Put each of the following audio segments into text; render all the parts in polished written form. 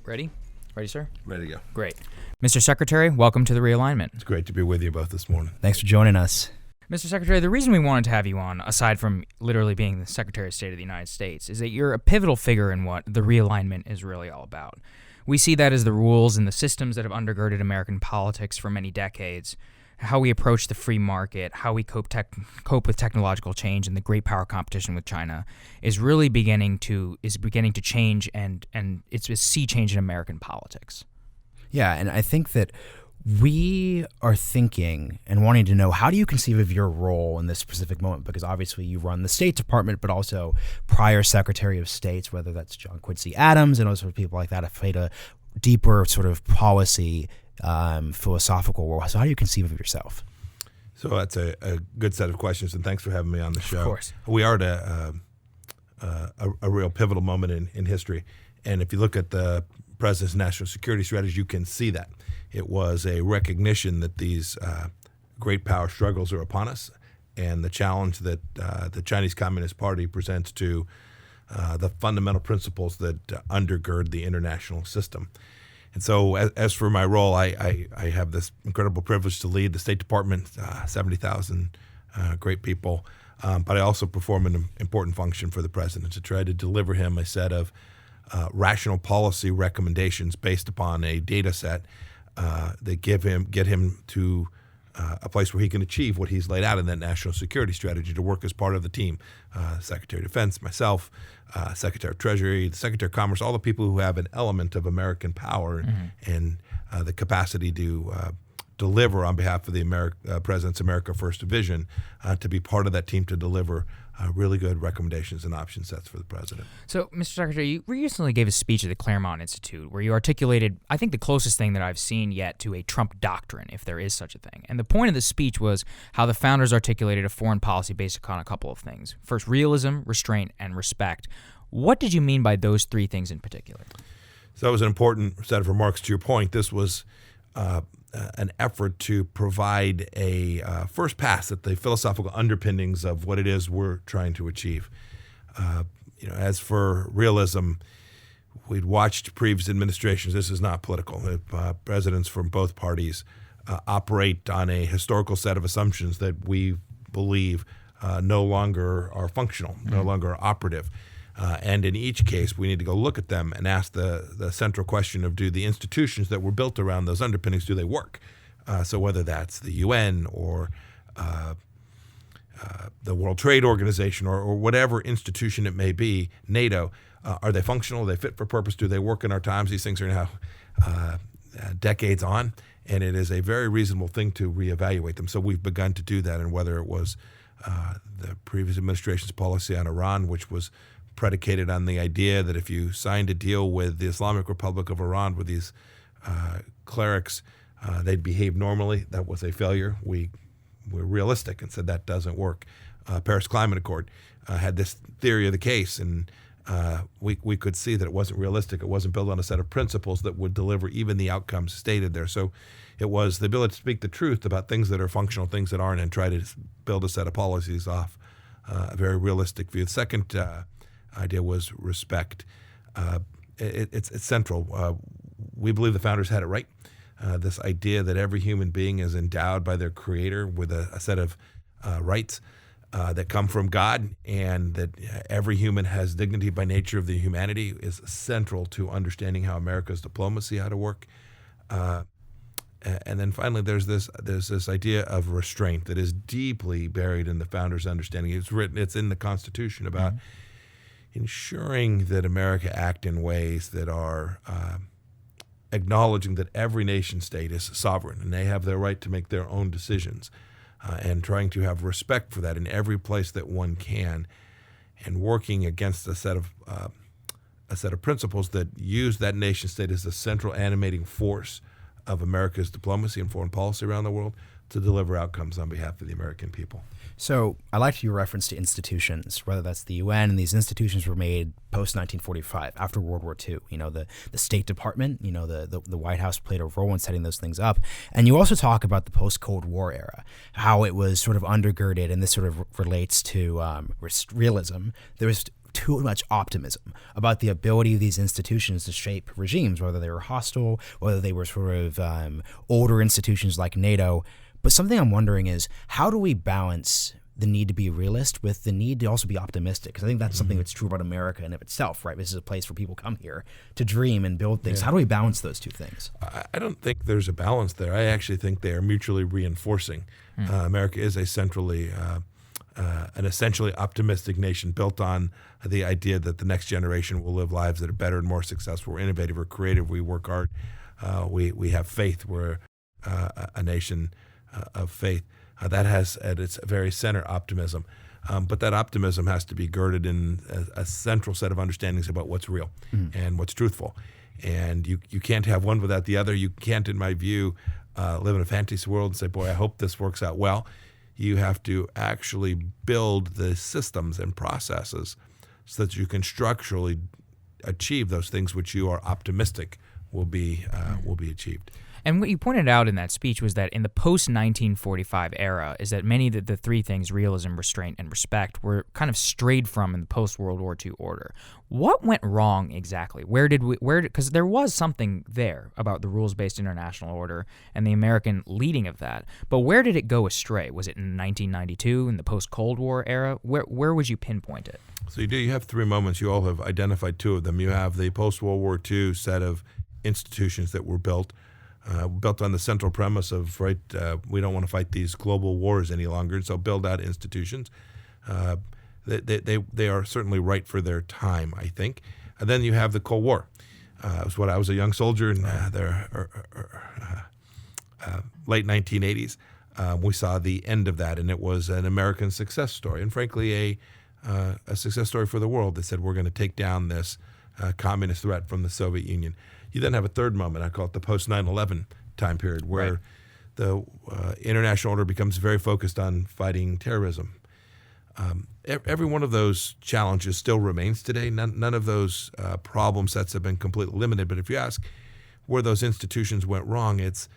Ready? Ready, sir? Ready to go. Great. Mr. Secretary, welcome to the Realignment. It's great to be with you both this morning. Thanks for joining us. Mr. Secretary, the reason we wanted to have you on, aside from literally being the Secretary of State of the United States, is that you're a pivotal figure in what the realignment is really all about. We see that as the rules and the systems that have undergirded American politics for many decades, how we approach the free market, how we cope with technological change and the great power competition with China is really beginning to change, and it's a sea change in American politics. Yeah, and I think that we are thinking and wanting to know, how do you conceive of your role in this specific moment? Because obviously you run the State Department, but also prior Secretary of States, whether that's John Quincy Adams and other people like that, have played a deeper sort of policy philosophical role. So how do you conceive of yourself? So that's a good set of questions, and thanks for having me on the show. Of course. We are at a real pivotal moment in history, and if you look at the President's national security strategy, you can see that. It was a recognition that these great power struggles are upon us, and the challenge that the Chinese Communist Party presents to the fundamental principles that undergird the international system. And so as for my role, I have this incredible privilege to lead the State Department, 70,000 great people, but I also perform an important function for the President to try to deliver him a set of rational policy recommendations based upon a data set that get him to a place where he can achieve what he's laid out in that national security strategy, to work as part of the team, Secretary of Defense, myself, Secretary of Treasury, the Secretary of Commerce, all the people who have an element of American power and the capacity to deliver on behalf of the President's America First vision, to be part of that team to deliver really good recommendations and option sets for the President. So, Mr. Secretary, you recently gave a speech at the Claremont Institute where you articulated, I think, the closest thing that I've seen yet to a Trump doctrine, if there is such a thing. And the point of the speech was how the founders articulated a foreign policy based upon a couple of things. First, realism, restraint, and respect. What did you mean by those three things in particular? So that was an important set of remarks. To your point, this was an effort to provide a first pass at the philosophical underpinnings of what it is we're trying to achieve. As for realism, we'd watched previous administrations. This is not political. Presidents from both parties operate on a historical set of assumptions that we believe no longer are functional, no longer are operative. And in each case, we need to go look at them and ask the central question of, do the institutions that were built around those underpinnings, do they work? So whether that's the UN or the World Trade Organization or whatever institution it may be, NATO, are they functional? Are they fit for purpose? Do they work in our times? These things are now decades on, and it is a very reasonable thing to reevaluate them. So we've begun to do that, and whether it was the previous administration's policy on Iran, which was predicated on the idea that if you signed a deal with the Islamic Republic of Iran with these clerics, they'd behave normally. That was a failure. We were realistic and said that doesn't work. Paris Climate Accord had this theory of the case, and we could see that it wasn't realistic. It wasn't built on a set of principles that would deliver even the outcomes stated there. So it was the ability to speak the truth about things that are functional, things that aren't, and try to build a set of policies off a very realistic view. The second idea was respect. It's central. We believe the founders had it right. This idea that every human being is endowed by their Creator with a set of rights that come from God, and that every human has dignity by nature of the humanity, is central to understanding how America's diplomacy ought to work. And then finally, there's this idea of restraint that is deeply buried in the founders' understanding. It's in the Constitution about ensuring that America act in ways that are acknowledging that every nation state is sovereign and they have their right to make their own decisions, and trying to have respect for that in every place that one can, and working against a set of principles that use that nation state as the central animating force of America's diplomacy and foreign policy around the world to deliver outcomes on behalf of the American people. So I liked your reference to institutions, whether that's the UN, and these institutions were made post-1945, after World War II. The State Department, the White House played a role in setting those things up. And you also talk about the post-Cold War era, how it was sort of undergirded, and this sort of relates to realism. There was too much optimism about the ability of these institutions to shape regimes, whether they were hostile, whether they were sort of older institutions like NATO. But something I'm wondering is, how do we balance the need to be realist with the need to also be optimistic? Because I think that's something that's true about America in of itself, right? This is a place where people come here to dream and build things. How do we balance those two things? I don't think there's a balance there. I actually think they are mutually reinforcing. America is an essentially optimistic nation built on the idea that the next generation will live lives that are better and more successful. We're innovative, we're creative, we work hard, we have faith. We're a nation of faith. That has at its very center optimism. But that optimism has to be girded in a central set of understandings about what's real and what's truthful. And you can't have one without the other. You can't, in my view, live in a fantasy world and say, boy, I hope this works out well. You have to actually build the systems and processes so that you can structurally achieve those things which you are optimistic will be achieved. And what you pointed out in that speech was that in the post-1945 era is that many of the three things, realism, restraint, and respect, were kind of strayed from in the post-World War II order. What went wrong exactly? Because there was something there about the rules-based international order and the American leading of that, but where did it go astray? Was it in 1992, in the post-Cold War era? Where would you pinpoint it? So you have three moments. You all have identified two of them. You have the post-World War II set of institutions that were built on the central premise of, we don't want to fight these global wars any longer, so build out institutions. They are certainly right for their time, I think. And then you have the Cold War. It was when I was a young soldier in the late 1980s. We saw the end of that, and it was an American success story, and frankly a success story for the world that said we're going to take down this communist threat from the Soviet Union. You then have a third moment, I call it the post-9/11 time period, where the international order becomes very focused on fighting terrorism. Every one of those challenges still remains today. None of those problem sets have been completely eliminated. But if you ask where those institutions went wrong, it's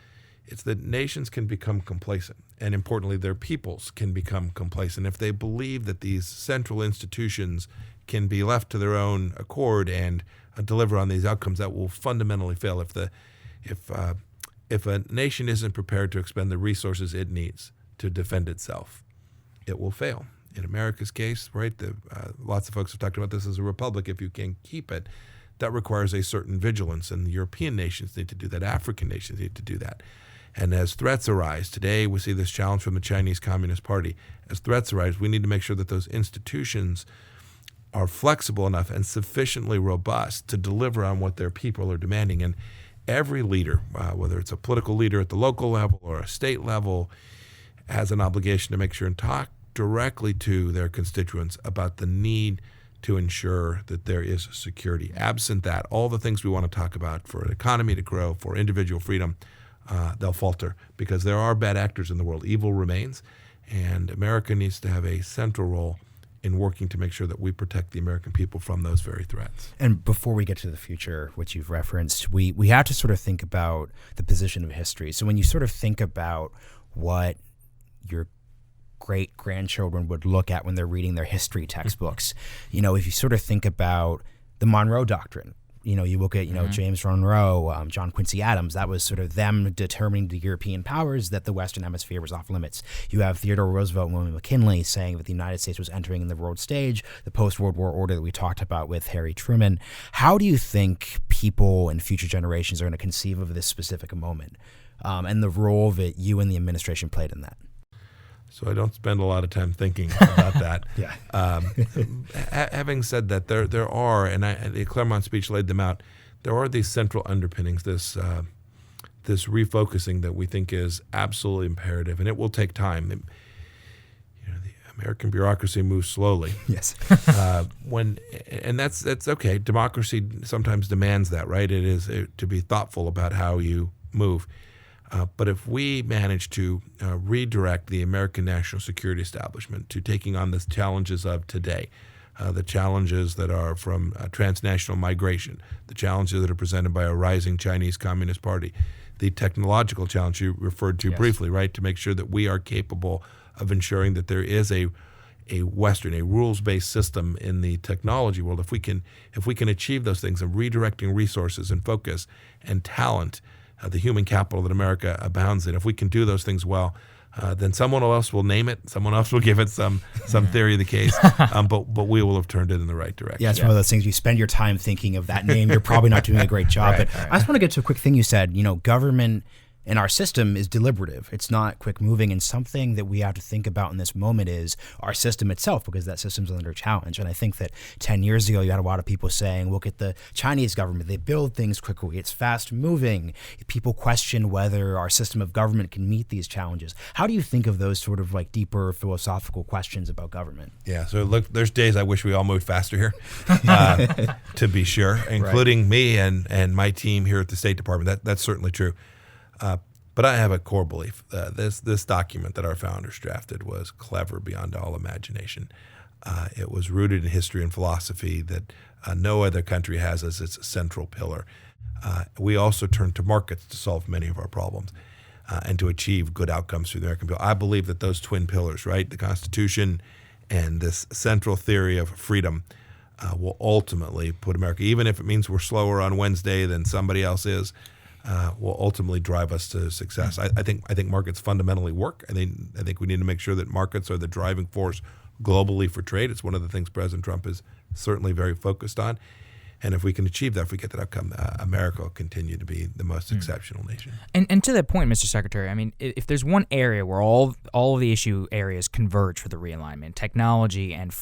that nations can become complacent, and importantly, their peoples can become complacent if they believe that these central institutions can be left to their own accord and deliver on these outcomes. That will fundamentally fail if a nation isn't prepared to expend the resources it needs to defend itself. It will fail. In America's case, lots of folks have talked about this as a republic. If you can keep it, that requires a certain vigilance, and European nations need to do that. African nations need to do that. And as threats arise, today we see this challenge from the Chinese Communist Party. As threats arise, we need to make sure that those institutions are flexible enough and sufficiently robust to deliver on what their people are demanding. And every leader, whether it's a political leader at the local level or a state level, has an obligation to make sure and talk directly to their constituents about the need to ensure that there is security. Absent that, all the things we want to talk about for an economy to grow, for individual freedom, they'll falter because there are bad actors in the world. Evil remains, and America needs to have a central role in working to make sure that we protect the American people from those very threats. And before we get to the future, which you've referenced, we have to sort of think about the position of history. So when you sort of think about what your great-grandchildren would look at when they're reading their history textbooks, if you sort of think about the Monroe Doctrine, you look at, James Monroe, John Quincy Adams, that was sort of them determining to European powers that the Western Hemisphere was off limits. You have Theodore Roosevelt and William McKinley saying that the United States was entering in the world stage, the post-World War order that we talked about with Harry Truman. How do you think people and future generations are going to conceive of this specific moment and the role that you and the administration played in that? So I don't spend a lot of time thinking about that. Having said that, there are, and the Claremont speech laid them out, there are these central underpinnings, this refocusing that we think is absolutely imperative, and it will take time. The American bureaucracy moves slowly. Yes. And that's okay. Democracy sometimes demands that, right? It is to be thoughtful about how you move. But if we manage to redirect the American national security establishment to taking on the challenges of today, the challenges that are from transnational migration, the challenges that are presented by a rising Chinese Communist Party, the technological challenge you referred to briefly, right, to make sure that we are capable of ensuring that there is a a Western, a rules-based system in the technology world, if we can achieve those things of redirecting resources and focus and talent, the human capital that America abounds in, if we can do those things well, then someone else will name it, someone else will give it some theory of the case, but we will have turned it in the right direction. Yeah, it's one of those things, you spend your time thinking of that name, you're probably not doing a great job. Right, but right. I just want to get to a quick thing you said. Government in our system is deliberative. It's not quick moving, and something that we have to think about in this moment is our system itself, because that system's under challenge. And I think that 10 years ago, you had a lot of people saying, look at the Chinese government, they build things quickly, it's fast moving. People question whether our system of government can meet these challenges. How do you think of those sort of like deeper philosophical questions about government? Yeah, so look, there's days I wish we all moved faster here, to be sure, including me and my team here at the State Department. That's certainly true. But I have a core belief. This document that our founders drafted was clever beyond all imagination. It was rooted in history and philosophy that no other country has as its central pillar. We also turn to markets to solve many of our problems and to achieve good outcomes for the American people. I believe that those twin pillars, right, the Constitution and this central theory of freedom, will ultimately put America, even if it means we're slower on Wednesday than somebody else is, will ultimately drive us to success. I think markets fundamentally work. I think we need to make sure that markets are the driving force globally for trade. It's one of the things President Trump is certainly very focused on. And if we can achieve that, if we get that outcome, America will continue to be the most exceptional nation. And to that point, Mr. Secretary, I mean, if there's one area where all of the issue areas converge for the realignment, technology and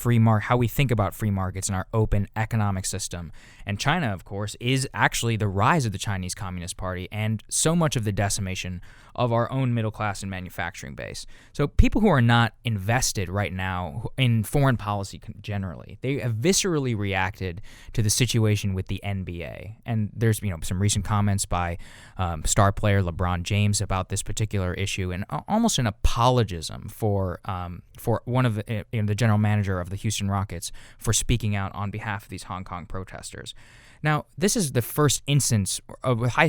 how we think about free markets in our open economic system, and China, of course, is actually the rise of the Chinese Communist Party and so much of the decimation of our own middle class and manufacturing base. So people who are not invested right now in foreign policy generally, they have viscerally reacted to the situation with the NBA. And there's some recent comments by star player LeBron James about this particular issue, and almost an apologism for one of the general manager of the Houston Rockets for speaking out on behalf of these Hong Kong protesters. Now, this is the first instance,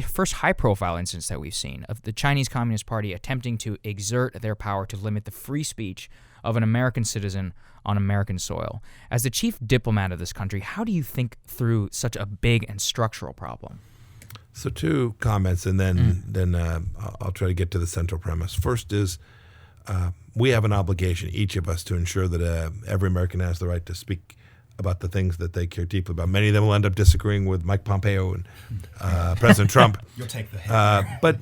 first high-profile instance that we've seen of the Chinese Communist Party attempting to exert their power to limit the free speech of an American citizen on American soil. As the chief diplomat of this country, how do you think through such a big and structural problem? So 2 comments, and then I'll try to get to the central premise. First is we have an obligation, each of us, to ensure that every American has the right to speak about the things that they care deeply about. Many of them will end up disagreeing with Mike Pompeo and President Trump. You'll take the hit.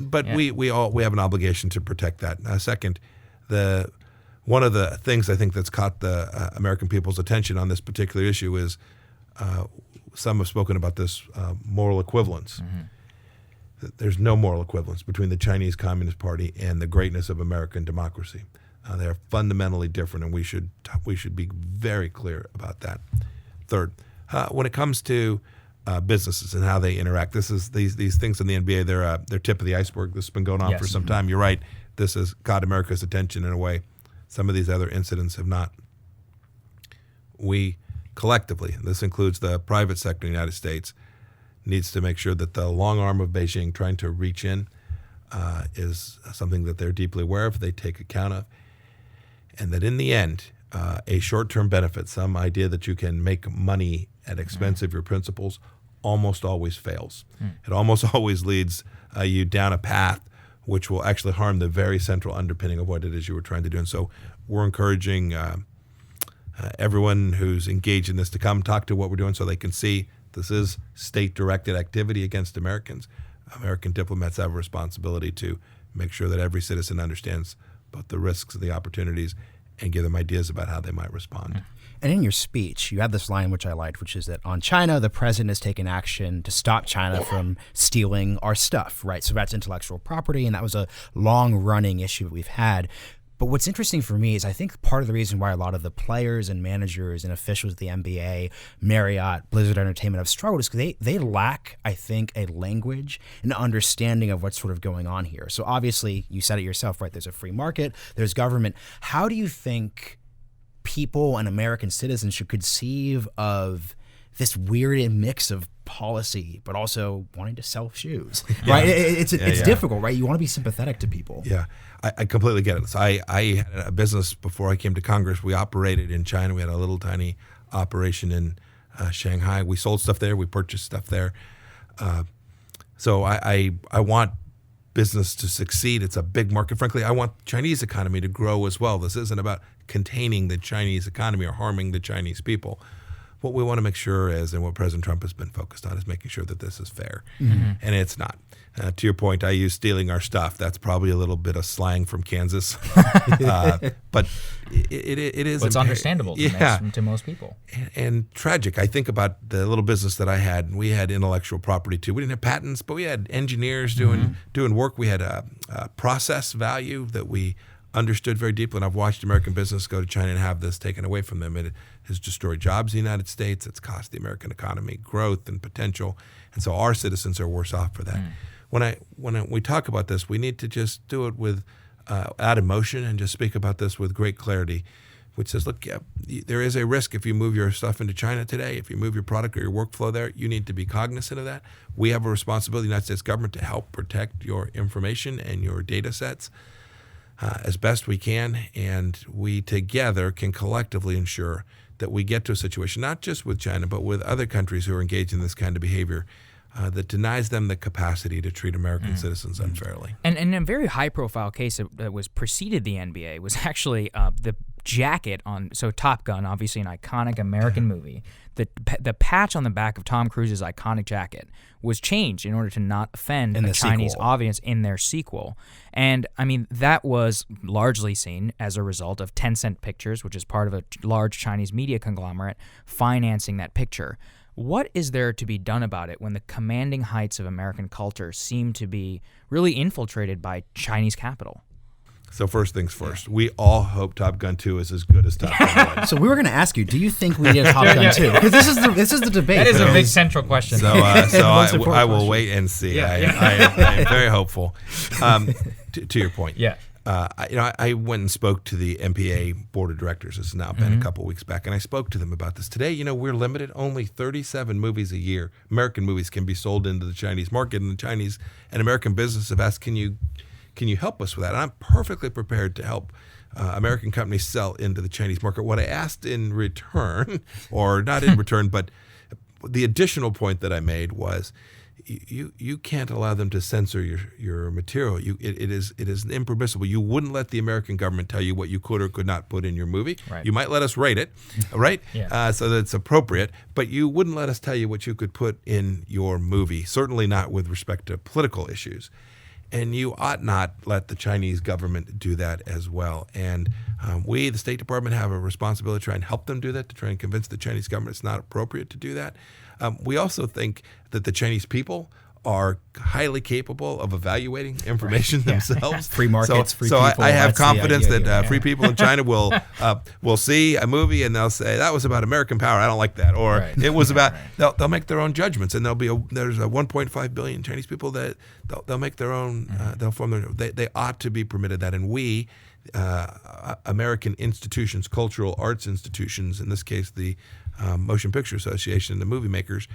But yeah. we have an obligation to protect that. Second, one of the things I think that's caught the American people's attention on this particular issue is some have spoken about this moral equivalence. Mm-hmm. There's no moral equivalence between the Chinese Communist Party and the greatness of American democracy. They are fundamentally different, and we should be very clear about that. Third, when it comes to businesses and how they interact, these things in the NBA. They're tip of the iceberg. This has been going on for some time. You're right. This has caught America's attention in a way some of these other incidents have not. We collectively, and this includes the private sector in the United States, needs to make sure that the long arm of Beijing trying to reach in is something that they're deeply aware of, they take account of, and that in the end, a short-term benefit, some idea that you can make money at expense of your principles, almost always fails. It almost always leads you down a path which will actually harm the very central underpinning of what it is you were trying to do. And so we're encouraging everyone who's engaged in this to come talk to what we're doing so they can see this is state-directed activity against Americans. American diplomats have a responsibility to make sure that every citizen understands both the risks and the opportunities and give them ideas about how they might respond. And in your speech, you had this line which I liked, which is that on China, the president has taken action to stop China from stealing our stuff, right? So that's intellectual property, and that was a long-running issue that we've had. But what's interesting for me is I think part of the reason why a lot of the players and managers and officials at the NBA, Marriott, Blizzard Entertainment have struggled is because they lack, I think, a language and understanding of what's sort of going on here. So obviously, you said it yourself, right? There's a free market, there's government. How do you think people and American citizens should conceive of this weird mix of policy, but also wanting to sell shoes, right? It's difficult, right? You want to be sympathetic to people. Yeah, I completely get it. So I had a business before I came to Congress. We operated in China. We had a little tiny operation in Shanghai. We sold stuff there. We purchased stuff there. So I want business to succeed. It's a big market. Frankly, I want the Chinese economy to grow as well. This isn't about containing the Chinese economy or harming the Chinese people. What we want to make sure is, and what President Trump has been focused on, is making sure that this is fair. And it's not. To your point, I use stealing our stuff. That's probably a little bit of slang from Kansas. But it is. Well, it's understandable to most people. And tragic. I think about the little business that I had. We had intellectual property too. We didn't have patents, but we had engineers doing work. We had a process value that we understood very deeply. And I've watched American business go to China and have this taken away from them. It has destroyed jobs in the United States. It's cost the American economy growth and potential. And so our citizens are worse off for that. When we talk about this, we need to just do it with out emotion and just speak about this with great clarity, which says, look, there is a risk if you move your stuff into China today. If you move your product or your workflow there, you need to be cognizant of that. We have a responsibility, the United States government, to help protect your information and your data sets as best we can, and we together can collectively ensure that we get to a situation, not just with China, but with other countries who are engaged in this kind of behavior, that denies them the capacity to treat American citizens unfairly. And a very high-profile case that was preceded the NBA was actually the jacket on, so Top Gun, obviously an iconic American movie, the patch on the back of Tom Cruise's iconic jacket was changed in order to not offend a Chinese audience in their sequel. And, I mean, that was largely seen as a result of Tencent Pictures, which is part of a large Chinese media conglomerate, financing that picture. What is there to be done about it when the commanding heights of American culture seem to be really infiltrated by Chinese capital? So first things first, we all hope Top Gun 2 is as good as Top Gun 1. So we were going to ask you, do you think we need a Top Gun 2? Because this is the debate. That is a big central question. So I will wait and see. I am very hopeful. To your point, I went and spoke to the MPA board of directors. This has now been a couple weeks back, and I spoke to them about this. Today, we're limited. Only 37 movies a year, American movies, can be sold into the Chinese market, and the Chinese and American business have asked, can you help us with that? And I'm perfectly prepared to help American companies sell into the Chinese market. What I asked in return, or not in return, but the additional point that I made was, you can't allow them to censor your material. It is impermissible. You wouldn't let the American government tell you what you could or could not put in your movie. Right. You might let us rate it, right? So that it's appropriate, but you wouldn't let us tell you what you could put in your movie, certainly not with respect to political issues. And you ought not let the Chinese government do that as well. And we, the State Department, have a responsibility to try and help them do that, to try and convince the Chinese government it's not appropriate to do that. We also think that the Chinese people are highly capable of evaluating information themselves. Free markets, free people. So I have confidence that free people in China will see a movie and they'll say, that was about American power, I don't like that. Or it was about, they'll make their own judgments, and there's 1.5 billion Chinese people that they'll make their own, they'll form their, they ought to be permitted that. And we, American institutions, cultural arts institutions, in this case the Motion Picture Association and the movie makers,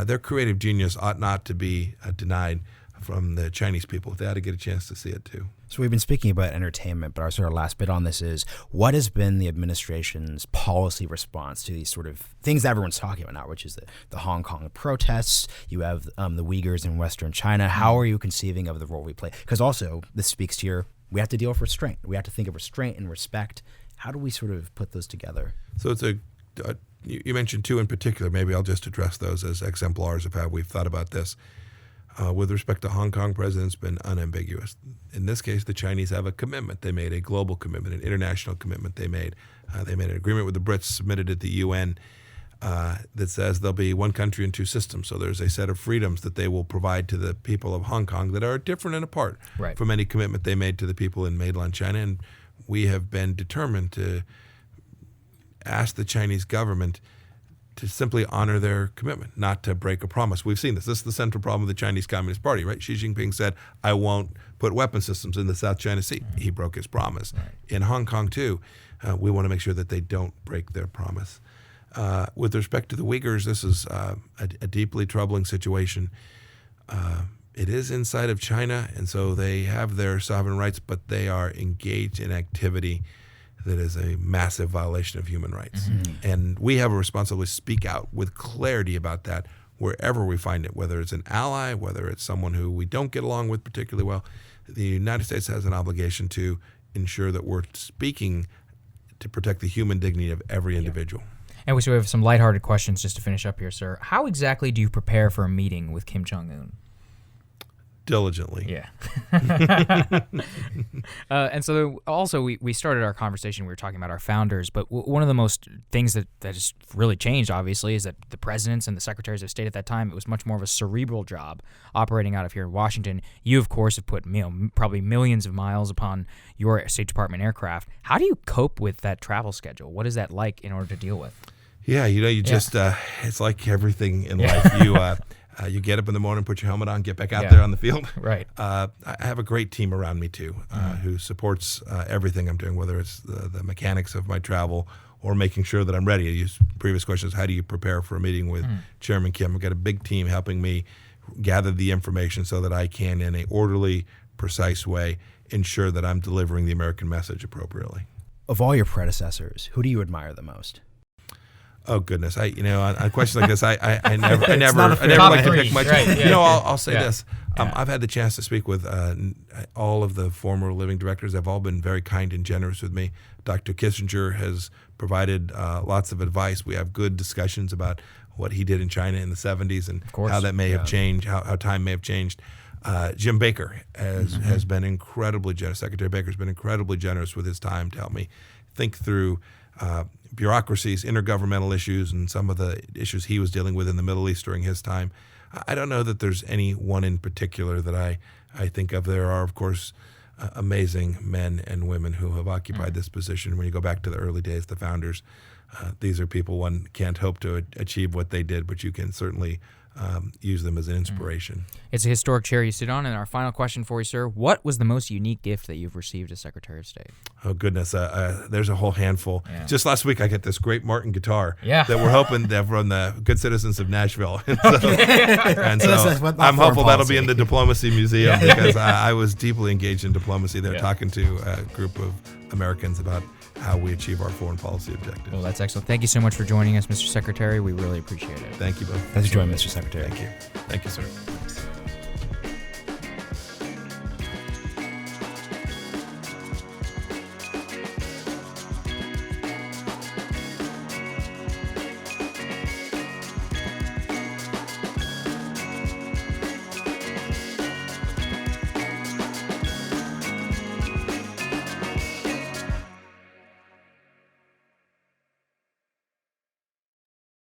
their creative genius ought not to be denied from the Chinese people. They ought to get a chance to see it too. So we've been speaking about entertainment, but our sort of last bit on this is, what has been the administration's policy response to these sort of things that everyone's talking about now, which is the Hong Kong protests, you have the Uyghurs in Western China. How are you conceiving of the role we play? Because also, this speaks to we have to deal with restraint. We have to think of restraint and respect. How do we sort of put those together? So it's you mentioned two in particular. Maybe I'll just address those as exemplars of how we've thought about this. With respect to Hong Kong, president's been unambiguous. In this case, the Chinese have a commitment. They made a global commitment, an international commitment they made. They made an agreement with the Brits, submitted at the UN, that says there'll be one country and two systems. So there's a set of freedoms that they will provide to the people of Hong Kong that are different and apart from any commitment they made to the people in mainland China. And we have been determined to ask the Chinese government to simply honor their commitment, not to break a promise. We've seen this. This is the central problem of the Chinese Communist Party, right? Xi Jinping said, I won't put weapon systems in the South China Sea. He broke his promise. In Hong Kong, too, we want to make sure that they don't break their promise. With respect to the Uyghurs, this is a deeply troubling situation. It is inside of China, and so they have their sovereign rights, but they are engaged in activity that is a massive violation of human rights. And we have a responsibility to speak out with clarity about that wherever we find it, whether it's an ally, whether it's someone who we don't get along with particularly well. The United States has an obligation to ensure that we're speaking to protect the human dignity of every individual. And we have some lighthearted questions just to finish up here, sir. How exactly do you prepare for a meeting with Kim Jong-un? Diligently. Yeah. And so also we started our conversation, we were talking about our founders, but one of the most things that has really changed, obviously, is that the presidents and the secretaries of state at that time, it was much more of a cerebral job operating out of here in Washington. You, of course, have put probably millions of miles upon your State Department aircraft. How do you cope with that travel schedule? What is that like in order to deal with? Yeah, just, it's like everything in life. You get up in the morning, put your helmet on, get back out there on the field. Right. I have a great team around me, too, who supports everything I'm doing, whether it's the mechanics of my travel or making sure that I'm ready. You used previous questions, how do you prepare for a meeting with Chairman Kim? I've got a big team helping me gather the information so that I can, in an orderly, precise way, ensure that I'm delivering the American message appropriately. Of all your predecessors, who do you admire the most? Oh goodness! On questions like this, I never like to pick much. Right, I'll say this: I've had the chance to speak with all of the former living directors. They've all been very kind and generous with me. Dr. Kissinger has provided lots of advice. We have good discussions about what he did in China in the 70s and how that may have changed, how time may have changed. Jim Baker has been incredibly generous. Secretary Baker has been incredibly generous with his time to help me think through bureaucracies, intergovernmental issues, and some of the issues he was dealing with in the Middle East during his time. I don't know that there's any one in particular that I think of. There are, of course, amazing men and women who have occupied this position. When you go back to the early days, the founders, these are people one can't hope to achieve what they did, but you can certainly use them as an inspiration. It's a historic chair you sit on. And our final question for you, sir, what was the most unique gift that you've received as Secretary of State? Oh, goodness. There's a whole handful. Yeah. Just last week, I got this great Martin guitar that we're hoping to have from the good citizens of Nashville. And so I'm hopeful that'll be in the Diplomacy Museum because I was deeply engaged in diplomacy there, talking to a group of Americans about how we achieve our foreign policy objectives. Well, that's excellent. Thank you so much for joining us, Mr. Secretary. We really appreciate it. Thank you both. Thanks for joining, Mr. Secretary. Thank you. Thank you, sir.